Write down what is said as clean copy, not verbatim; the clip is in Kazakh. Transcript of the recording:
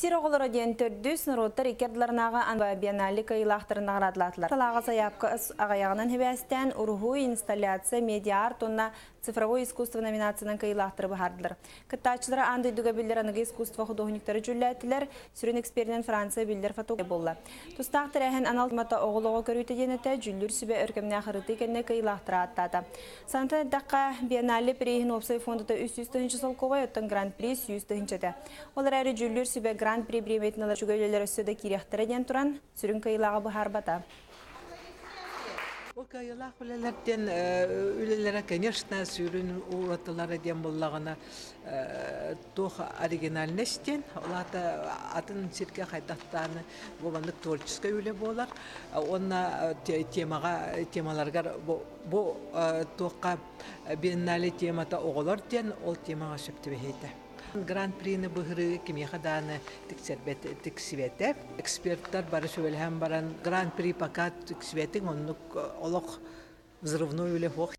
Сироғылары ден төрді сынырыттар икердларынаға анба биенналли кайылақтарына ғарадлатылар. Салаға саяпқы ағаяғынан хебәстен уруху инсталляция медиа-арт онна цифровой искусство номинацияның кайылақтары бұхардылар. Кыттачылары андай дүгі білдер анығы искусство художниктары жүлләттілер, сүрін эксперинен Франция білдер фотография болды. Тустақтыр әхін аналдымата оғылығы көрүйті денеті жүллүр сүбе өркемне ақырыты кәнне кайылақтыра аттады. Санта даққа биенналли перейін опсай фондыда 300-тінші солковай өттін гран-при 100-тінші. Олар әрі жүллүр сүбе гран-при приметнелер жүгейлелер өссөді керектірден тұран сүрін кайылаға бұхар бата. Ол кайылақ білелерден үлелері, конечно, сүрін ұратылары ден болағына тоқ оригинальнестен, олаты атын сирке қайдақтаны болғандық творческа үле болар. Онна темаларғар бұл тоққа биеннале темата оғылар ден ол темаға сөпті бейді. Гран-прины бұғыры кемеқаданы тіксіветі. Эксперттар бары сөйлем баран гран-при пока тіксіветің, онық олық взрывной үлі хоқ.